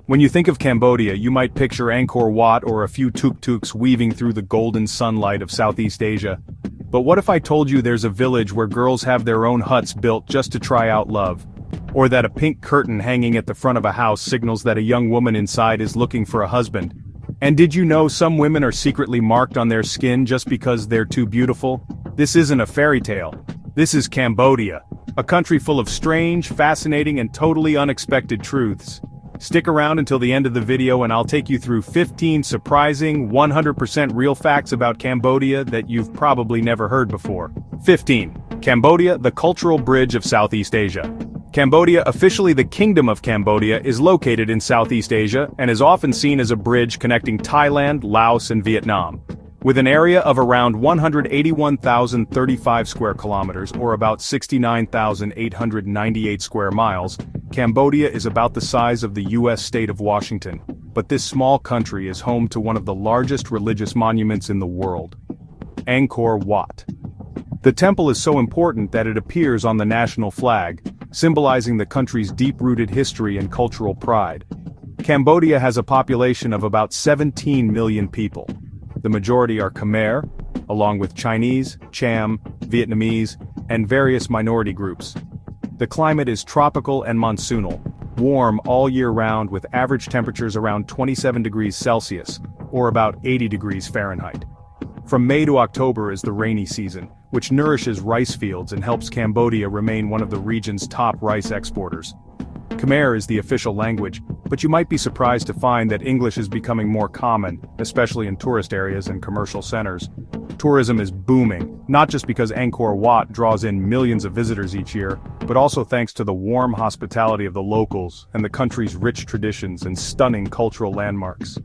When you think of Cambodia, you might picture Angkor Wat or a few tuk-tuks weaving through the golden sunlight of Southeast Asia. But what if I told you there's a village where girls have their own huts built just to try out love? Or that a pink curtain hanging at the front of a house signals that a young woman inside is looking for a husband? And did you know some women are secretly marked on their skin just because they're too beautiful? This isn't a fairy tale. This is Cambodia, a country full of strange, fascinating, and totally unexpected truths. Stick around until the end of the video and I'll take you through 15 surprising, 100% real facts about Cambodia that you've probably never heard before. 15. Cambodia, the cultural bridge of Southeast Asia. Cambodia, officially the Kingdom of Cambodia, is located in Southeast Asia and is often seen as a bridge connecting Thailand, Laos, and Vietnam. With an area of around 181,035 square kilometers, or about 69,898 square miles, Cambodia is about the size of the U.S. state of Washington. But this small country is home to one of the largest religious monuments in the world, Angkor Wat. The temple is so important that it appears on the national flag, symbolizing the country's deep-rooted history and cultural pride. Cambodia has a population of about 17 million people. The majority are Khmer, along with Chinese, Cham, Vietnamese, and various minority groups. The climate is tropical and monsoonal, warm all year round with average temperatures around 27 degrees Celsius, or about 80 degrees Fahrenheit. From May to October is the rainy season, which nourishes rice fields and helps Cambodia remain one of the region's top rice exporters. Khmer is the official language, but you might be surprised to find that English is becoming more common, especially in tourist areas and commercial centers. Tourism is booming, not just because Angkor Wat draws in millions of visitors each year, but also thanks to the warm hospitality of the locals and the country's rich traditions and stunning cultural landmarks.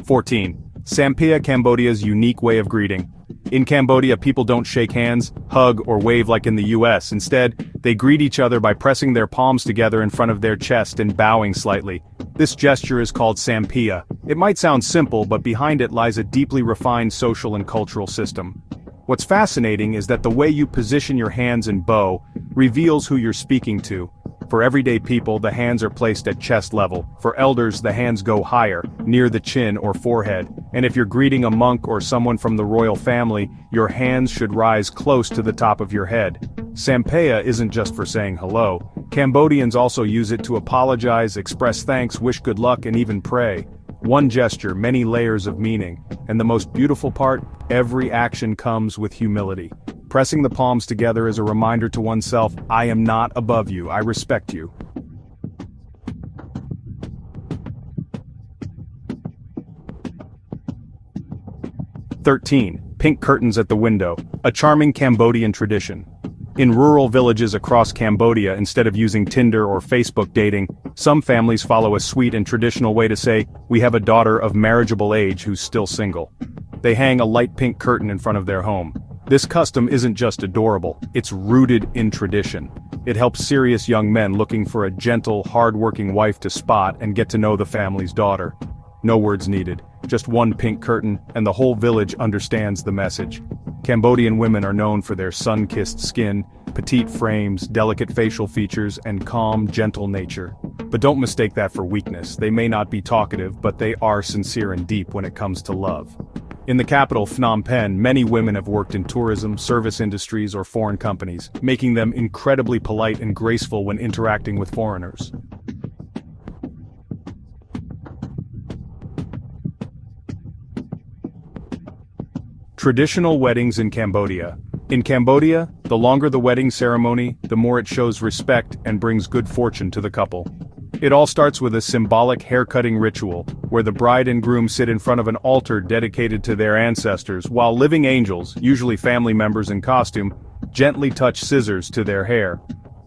(14) Sampia, Cambodia's unique way of greeting. In Cambodia, people don't shake hands, hug, or wave like in the US. Instead, they greet each other by pressing their palms together in front of their chest and bowing slightly. This gesture is called Sampia. It might sound simple, but behind it lies a deeply refined social and cultural system. What's fascinating is that the way you position your hands and bow reveals who you're speaking to. For everyday people, the hands are placed at chest level. For elders, the hands go higher, near the chin or forehead. And if you're greeting a monk or someone from the royal family, your hands should rise close to the top of your head. Sampaya isn't just for saying hello. Cambodians also use it to apologize, express thanks, wish good luck, and even pray. One gesture, many layers of meaning. And the most beautiful part, every action comes with humility. Pressing the palms together is a reminder to oneself, I am not above you, I respect you. (13) Pink curtains at the window, a charming Cambodian tradition. In rural villages across Cambodia, instead of using Tinder or Facebook dating, some families follow a sweet and traditional way to say, we have a daughter of marriageable age who's still single. They hang a light pink curtain in front of their home. This custom isn't just adorable, it's rooted in tradition. It helps serious young men looking for a gentle, hard-working wife to spot and get to know the family's daughter. No words needed, just one pink curtain, and the whole village understands the message. Cambodian women are known for their sun-kissed skin, petite frames, delicate facial features, and calm, gentle nature. But don't mistake that for weakness. They may not be talkative, but they are sincere and deep when it comes to love. In the capital, Phnom Penh, many women have worked in tourism, service industries, or foreign companies, making them incredibly polite and graceful when interacting with foreigners. Traditional weddings in Cambodia. In Cambodia, the longer the wedding ceremony, the more it shows respect and brings good fortune to the couple. It all starts with a symbolic hair-cutting ritual, where the bride and groom sit in front of an altar dedicated to their ancestors, while living angels, usually family members in costume, gently touch scissors to their hair.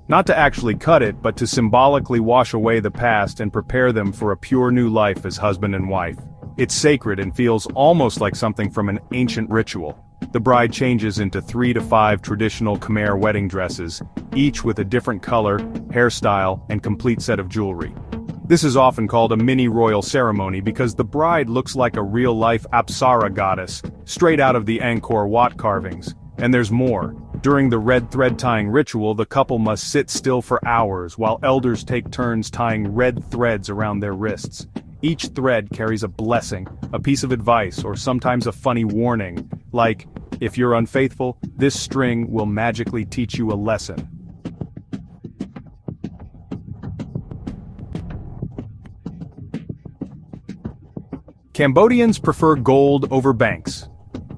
Not to actually cut it, but to symbolically wash away the past and prepare them for a pure new life as husband and wife. It's sacred and feels almost like something from an ancient ritual. The bride changes into 3 to 5 traditional Khmer wedding dresses, each with a different color, hairstyle, and complete set of jewelry. This is often called a mini-royal ceremony because the bride looks like a real-life Apsara goddess, straight out of the Angkor Wat carvings. And there's more. During the red thread tying ritual, the couple must sit still for hours while elders take turns tying red threads around their wrists. Each thread carries a blessing, a piece of advice, or sometimes a funny warning, like, if you're unfaithful, this string will magically teach you a lesson. Cambodians prefer gold over banks.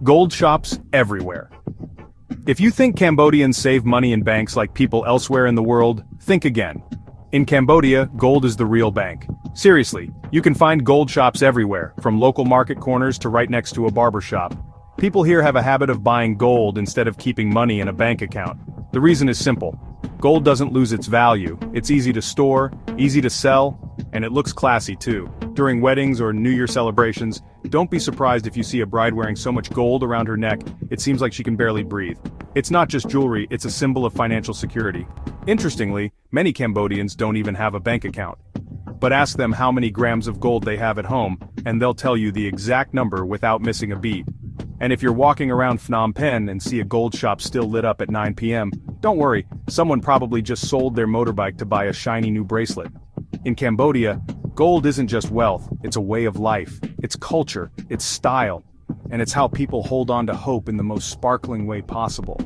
Gold shops everywhere. If you think Cambodians save money in banks like people elsewhere in the world, think again. In Cambodia, gold is the real bank. Seriously, you can find gold shops everywhere, from local market corners to right next to a barber shop. People here have a habit of buying gold instead of keeping money in a bank account. The reason is simple. Gold doesn't lose its value, it's easy to store, easy to sell, and it looks classy too. During weddings or New Year celebrations, don't be surprised if you see a bride wearing so much gold around her neck, it seems like she can barely breathe. It's not just jewelry, it's a symbol of financial security. Interestingly, many Cambodians don't even have a bank account. But ask them how many grams of gold they have at home, and they'll tell you the exact number without missing a beat. And if you're walking around Phnom Penh and see a gold shop still lit up at 9 p.m., don't worry, someone probably just sold their motorbike to buy a shiny new bracelet. In Cambodia, gold isn't just wealth, it's a way of life, it's culture, it's style, and it's how people hold on to hope in the most sparkling way possible.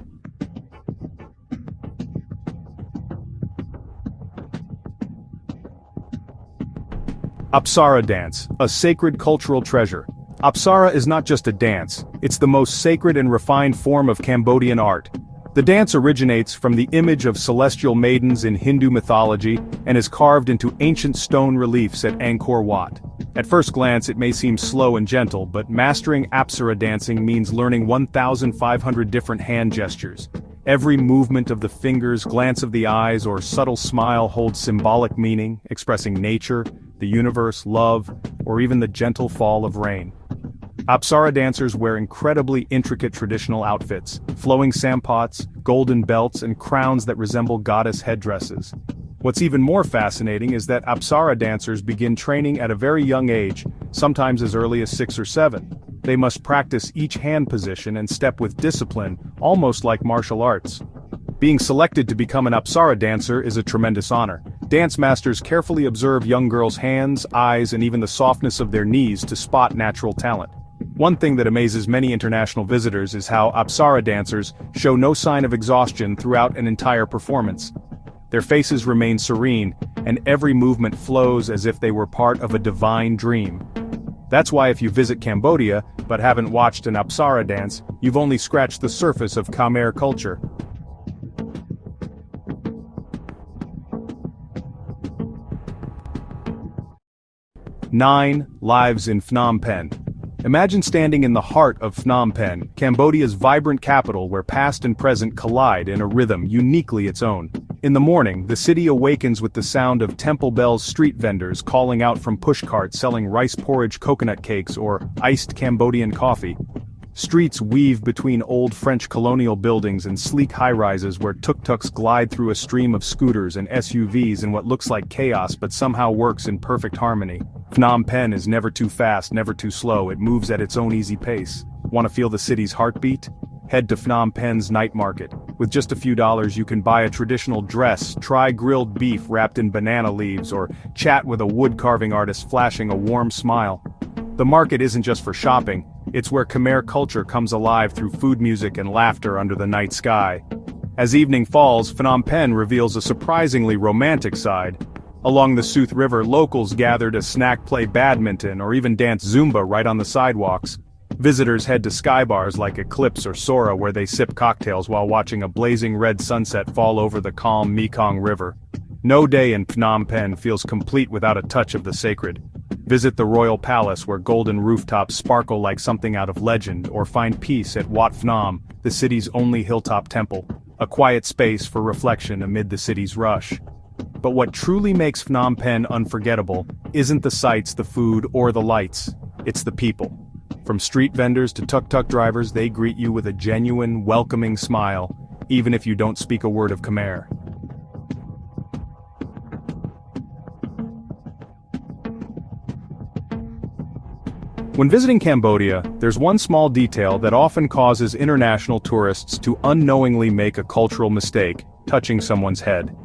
Apsara dance, a sacred cultural treasure. Apsara is not just a dance, it's the most sacred and refined form of Cambodian art. The dance originates from the image of celestial maidens in Hindu mythology and is carved into ancient stone reliefs at Angkor Wat. At first glance it may seem slow and gentle, but mastering Apsara dancing means learning 1,500 different hand gestures. Every movement of the fingers, glance of the eyes, or subtle smile holds symbolic meaning, expressing nature, the universe, love, or even the gentle fall of rain. Apsara dancers wear incredibly intricate traditional outfits, flowing sampots, golden belts, and crowns that resemble goddess headdresses. What's even more fascinating is that Apsara dancers begin training at a very young age, sometimes as early as 6 or 7. They must practice each hand position and step with discipline, almost like martial arts. Being selected to become an Apsara dancer is a tremendous honor. Dance masters carefully observe young girls' hands, eyes, and even the softness of their knees to spot natural talent. One thing that amazes many international visitors is how Apsara dancers show no sign of exhaustion throughout an entire performance. Their faces remain serene, and every movement flows as if they were part of a divine dream. That's why if you visit Cambodia, but haven't watched an Apsara dance, you've only scratched the surface of Khmer culture. Nine lives in Phnom Penh. Imagine standing in the heart of Phnom Penh, Cambodia's vibrant capital where past and present collide in a rhythm uniquely its own. In the morning, the city awakens with the sound of temple bells, street vendors calling out from pushcarts selling rice porridge coconut cakes or iced Cambodian coffee. Streets weave between old French colonial buildings and sleek high-rises where tuk-tuks glide through a stream of scooters and SUVs in what looks like chaos but somehow works in perfect harmony. Phnom Penh is never too fast, never too slow, it moves at its own easy pace. Want to feel the city's heartbeat? Head to Phnom Penh's night market. With just a few dollars you can buy a traditional dress, try grilled beef wrapped in banana leaves, or chat with a wood-carving artist flashing a warm smile. The market isn't just for shopping, it's where Khmer culture comes alive through food, music, and laughter under the night sky. As evening falls, Phnom Penh reveals a surprisingly romantic side. Along the Suth River, locals gather to snack, play badminton, or even dance Zumba right on the sidewalks. Visitors head to sky bars like Eclipse or Sora where they sip cocktails while watching a blazing red sunset fall over the calm Mekong River. No day in Phnom Penh feels complete without a touch of the sacred. Visit the Royal Palace where golden rooftops sparkle like something out of legend, or find peace at Wat Phnom, the city's only hilltop temple, a quiet space for reflection amid the city's rush. But what truly makes Phnom Penh unforgettable isn't the sights, the food, or the lights. It's the people. From street vendors to tuk-tuk drivers, they greet you with a genuine, welcoming smile, even if you don't speak a word of Khmer. When visiting Cambodia, there's one small detail that often causes international tourists to unknowingly make a cultural mistake, touching someone's head.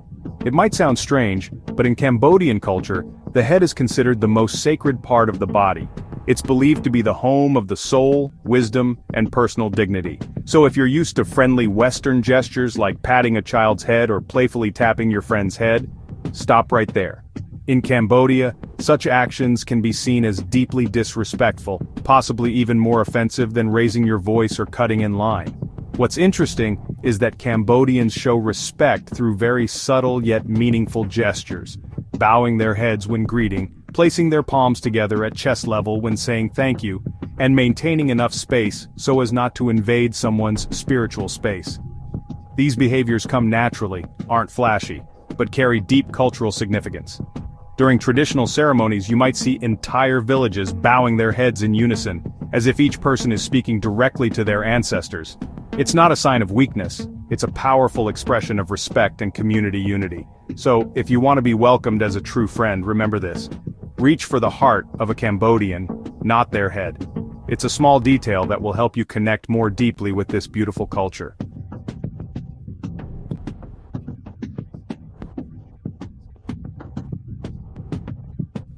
It might sound strange, but in Cambodian culture, the head is considered the most sacred part of the body. It's believed to be the home of the soul, wisdom, and personal dignity. So if you're used to friendly Western gestures like patting a child's head or playfully tapping your friend's head, stop right there. In Cambodia, such actions can be seen as deeply disrespectful, possibly even more offensive than raising your voice or cutting in line. What's interesting is that Cambodians show respect through very subtle yet meaningful gestures, bowing their heads when greeting, placing their palms together at chest level when saying thank you, and maintaining enough space so as not to invade someone's spiritual space. These behaviors come naturally, aren't flashy, but carry deep cultural significance. During traditional ceremonies, you might see entire villages bowing their heads in unison, as if each person is speaking directly to their ancestors. It's not a sign of weakness, it's a powerful expression of respect and community unity. So, if you want to be welcomed as a true friend, remember this. Reach for the heart of a Cambodian, not their head. It's a small detail that will help you connect more deeply with this beautiful culture.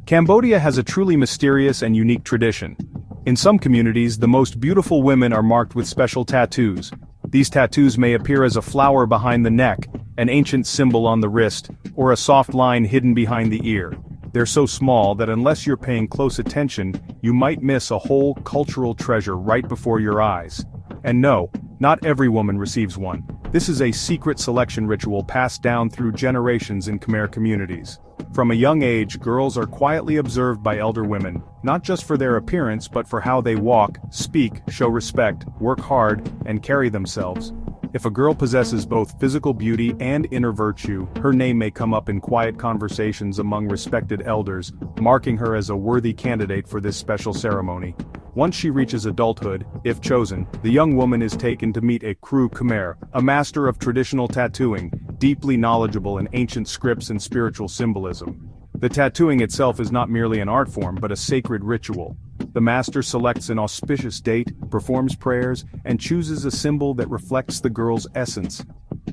Cambodia has a truly mysterious and unique tradition. In some communities, the most beautiful women are marked with special tattoos. These tattoos may appear as a flower behind the neck, an ancient symbol on the wrist, or a soft line hidden behind the ear. They're so small that unless you're paying close attention, you might miss a whole cultural treasure right before your eyes. And no, not every woman receives one. This is a secret selection ritual passed down through generations in Khmer communities. From a young age, girls are quietly observed by elder women, not just for their appearance but for how they walk, speak, show respect, work hard, and carry themselves. If a girl possesses both physical beauty and inner virtue, her name may come up in quiet conversations among respected elders, marking her as a worthy candidate for this special ceremony. Once she reaches adulthood, if chosen, the young woman is taken to meet a Kru Khmer, a master of traditional tattooing, deeply knowledgeable in ancient scripts and spiritual symbolism. The tattooing itself is not merely an art form but a sacred ritual. The master selects an auspicious date, performs prayers, and chooses a symbol that reflects the girl's essence.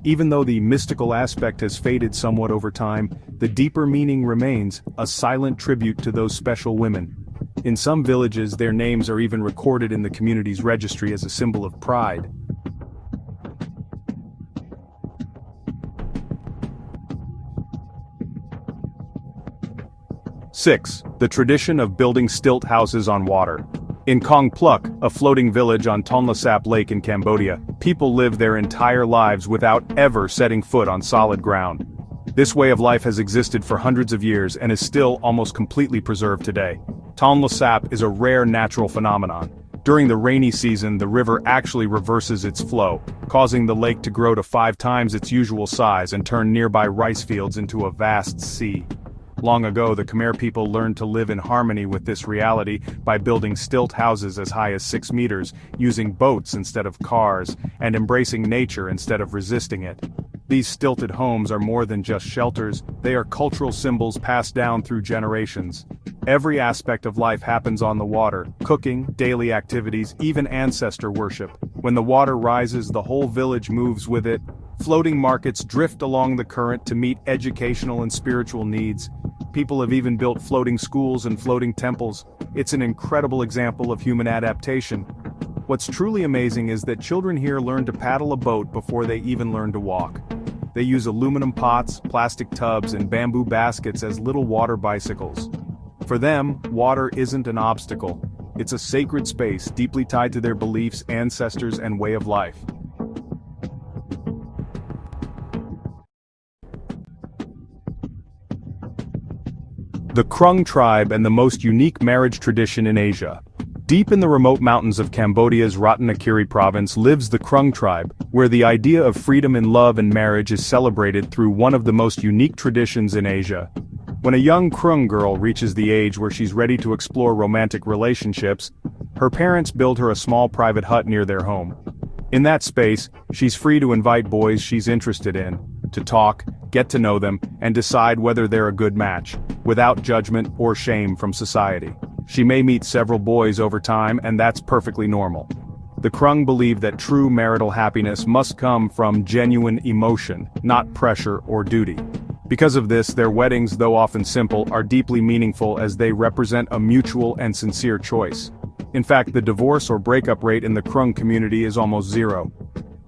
Even though the mystical aspect has faded somewhat over time, the deeper meaning remains, a silent tribute to those special women. In some villages, their names are even recorded in the community's registry as a symbol of pride. Six, the tradition of building stilt houses on water. In Kong Pluk, a floating village on Tonle Sap Lake in Cambodia, people live their entire lives without ever setting foot on solid ground. This way of life has existed for hundreds of years and is still almost completely preserved today. Tonle Sap is a rare natural phenomenon. During the rainy season, the river actually reverses its flow, causing the lake to grow to 5 times its usual size and turn nearby rice fields into a vast sea. Long ago, the Khmer people learned to live in harmony with this reality by building stilt houses as high as 6 meters, using boats instead of cars, and embracing nature instead of resisting it. These stilted homes are more than just shelters, they are cultural symbols passed down through generations. Every aspect of life happens on the water: cooking, daily activities, even ancestor worship. When the water rises, the whole village moves with it. Floating markets drift along the current to meet educational and spiritual needs. People have even built floating schools and floating temples. It's an incredible example of human adaptation. What's truly amazing is that children here learn to paddle a boat before they even learn to walk. They use aluminum pots, plastic tubs, and bamboo baskets as little water bicycles. For them, water isn't an obstacle. It's a sacred space deeply tied to their beliefs, ancestors, and way of life. The Krung tribe and the most unique marriage tradition in Asia. Deep in the remote mountains of Cambodia's Ratanakiri province lives the Krung tribe, where the idea of freedom in love and marriage is celebrated through one of the most unique traditions in Asia. When a young Krung girl reaches the age where she's ready to explore romantic relationships, her parents build her a small private hut near their home. In that space, she's free to invite boys she's interested in, to talk, get to know them, and decide whether they're a good match, without judgment or shame from society. She may meet several boys over time, and that's perfectly normal. The Krung believe that true marital happiness must come from genuine emotion, not pressure or duty. Because of this, their weddings, though often simple, are deeply meaningful as they represent a mutual and sincere choice. In fact, the divorce or breakup rate in the Krung community is almost zero.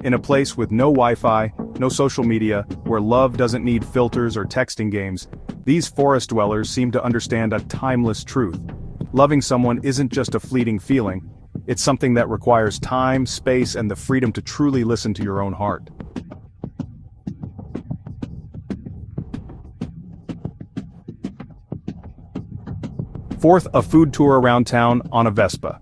In a place with no Wi-Fi, no social media, where love doesn't need filters or texting games, these forest dwellers seem to understand a timeless truth. Loving someone isn't just a fleeting feeling, it's something that requires time, space, and the freedom to truly listen to your own heart. Fourth, a food tour around town on a Vespa.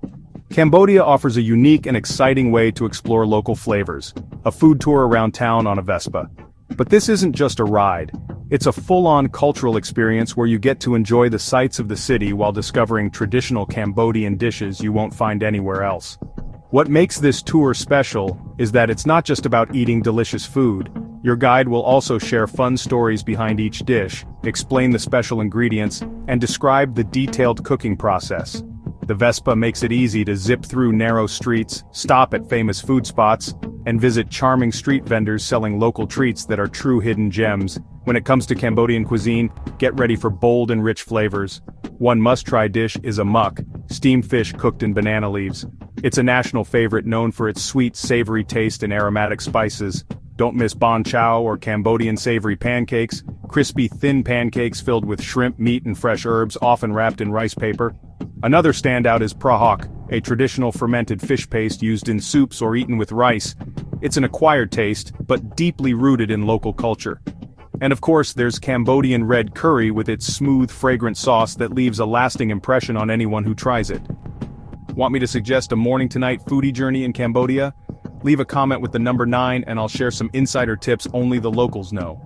Cambodia offers a unique and exciting way to explore local flavors, a food tour around town on a Vespa. But this isn't just a ride. It's a full-on cultural experience where you get to enjoy the sights of the city while discovering traditional Cambodian dishes you won't find anywhere else. What makes this tour special is that it's not just about eating delicious food. Your guide will also share fun stories behind each dish, explain the special ingredients, and describe the detailed cooking process. The Vespa makes it easy to zip through narrow streets, stop at famous food spots, and visit charming street vendors selling local treats that are true hidden gems. When it comes to Cambodian cuisine, get ready for bold and rich flavors. One must-try dish is a muk, steamed fish cooked in banana leaves. It's a national favorite known for its sweet, savory taste and aromatic spices. Don't miss bánh chao or Cambodian savory pancakes, crispy thin pancakes filled with shrimp, meat and fresh herbs often wrapped in rice paper. Another standout is prahok, a traditional fermented fish paste used in soups or eaten with rice. It's an acquired taste, but deeply rooted in local culture. And of course, there's Cambodian red curry with its smooth, fragrant sauce that leaves a lasting impression on anyone who tries it. Want me to suggest a morning-to-night foodie journey in Cambodia? Leave a comment with the number 9 and I'll share some insider tips only the locals know.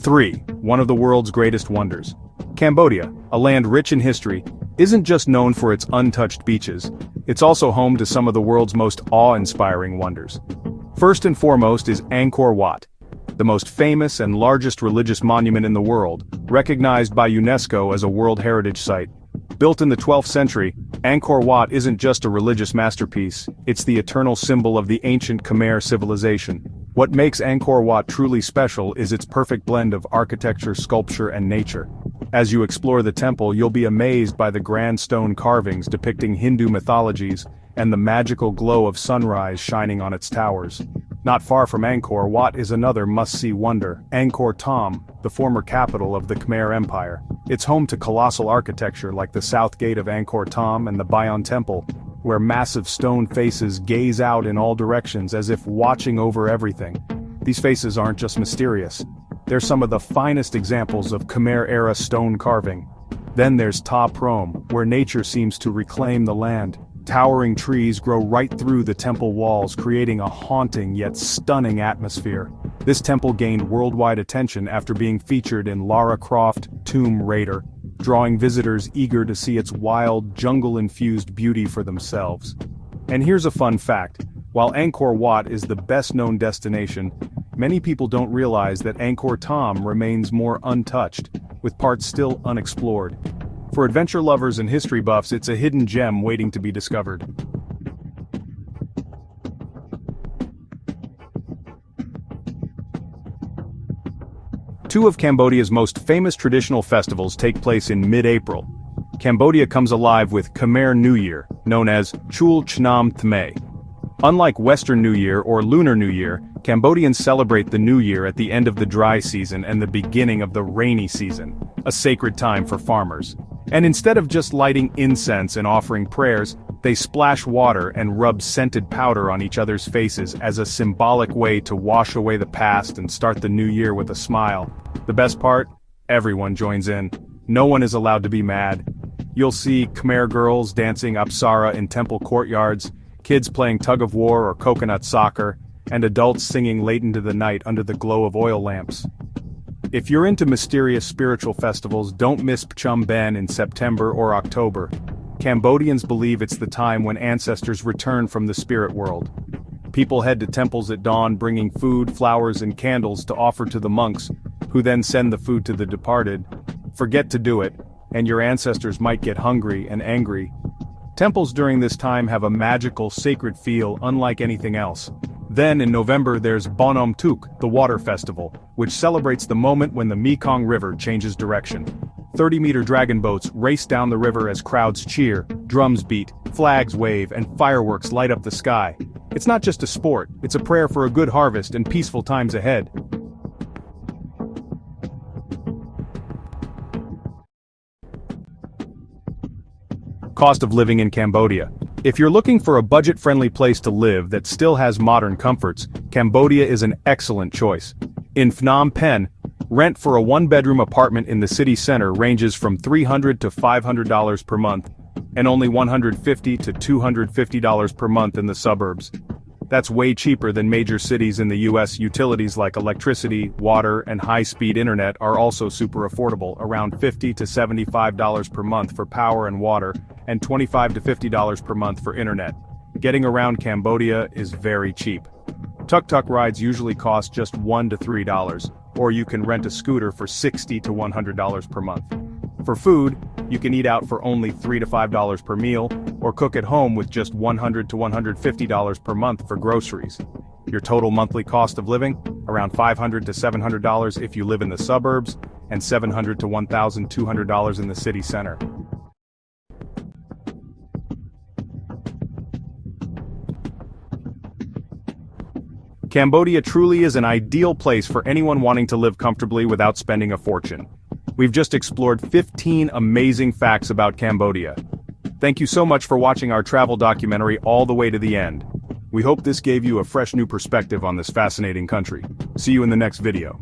Three, one of the world's greatest wonders. Cambodia, a land rich in history, isn't just known for its untouched beaches, it's also home to some of the world's most awe-inspiring wonders. First and foremost is Angkor Wat, the most famous and largest religious monument in the world, recognized by UNESCO as a World Heritage Site. Built in the 12th century, Angkor Wat isn't just a religious masterpiece, it's the eternal symbol of the ancient Khmer civilization. What makes Angkor Wat truly special is its perfect blend of architecture, sculpture, and nature. As you explore the temple, you'll be amazed by the grand stone carvings depicting Hindu mythologies and the magical glow of sunrise shining on its towers. Not far from Angkor Wat is another must-see wonder, Angkor Thom, the former capital of the Khmer Empire. It's home to colossal architecture like the South Gate of Angkor Thom and the Bayon Temple, where massive stone faces gaze out in all directions as if watching over everything. These faces aren't just mysterious. They're some of the finest examples of Khmer-era stone carving. Then there's Ta Prohm, where nature seems to reclaim the land. Towering trees grow right through the temple walls, creating a haunting yet stunning atmosphere. This temple gained worldwide attention after being featured in Lara Croft Tomb Raider, drawing visitors eager to see its wild, jungle-infused beauty for themselves. And here's a fun fact. While Angkor Wat is the best-known destination, many people don't realize that Angkor Thom remains more untouched, with parts still unexplored. For adventure lovers and history buffs, it's a hidden gem waiting to be discovered. Two of Cambodia's most famous traditional festivals take place in mid-April. Cambodia comes alive with Khmer New Year, known as Chul Chnam Thmay. Unlike Western New Year or Lunar New Year, Cambodians celebrate the New Year at the end of the dry season and the beginning of the rainy season, a sacred time for farmers. And instead of just lighting incense and offering prayers, they splash water and rub scented powder on each other's faces as a symbolic way to wash away the past and start the new year with a smile. The best part? Everyone joins in. No one is allowed to be mad. You'll see Khmer girls dancing apsara in temple courtyards, kids playing tug-of-war or coconut soccer, and adults singing late into the night under the glow of oil lamps. If you're into mysterious spiritual festivals, don't miss Pchum Ben in September or October. Cambodians believe it's the time when ancestors return from the spirit world. People head to temples at dawn bringing food, flowers, and candles to offer to the monks, who then send the food to the departed. Forget to do it, and your ancestors might get hungry and angry. Temples during this time have a magical, sacred feel unlike anything else. Then in November there's Bonam Tuk, the water festival, which celebrates the moment when the Mekong River changes direction. 30-meter dragon boats race down the river as crowds cheer, drums beat, flags wave, and fireworks light up the sky. It's not just a sport, it's a prayer for a good harvest and peaceful times ahead. Cost of living in Cambodia. If you're looking for a budget-friendly place to live that still has modern comforts, Cambodia is an excellent choice. In Phnom Penh, rent for a one-bedroom apartment in the city center ranges from $300 to $500 per month, and only $150 to $250 per month in the suburbs. That's way cheaper than major cities in the US. Utilities like electricity, water, and high-speed internet are also super affordable, around $50 to $75 per month for power and water, and $25 to $50 per month for internet. Getting around Cambodia is very cheap. Tuk-tuk rides usually cost just $1 to $3, or you can rent a scooter for $60 to $100 per month. For food, you can eat out for only $3 to $5 per meal, or cook at home with just $100 to $150 per month for groceries. Your total monthly cost of living? Around $500 to $700 if you live in the suburbs, and $700 to $1,200 in the city center. Cambodia truly is an ideal place for anyone wanting to live comfortably without spending a fortune. We've just explored 15 amazing facts about Cambodia. Thank you so much for watching our travel documentary all the way to the end. We hope this gave you a fresh new perspective on this fascinating country. See you in the next video.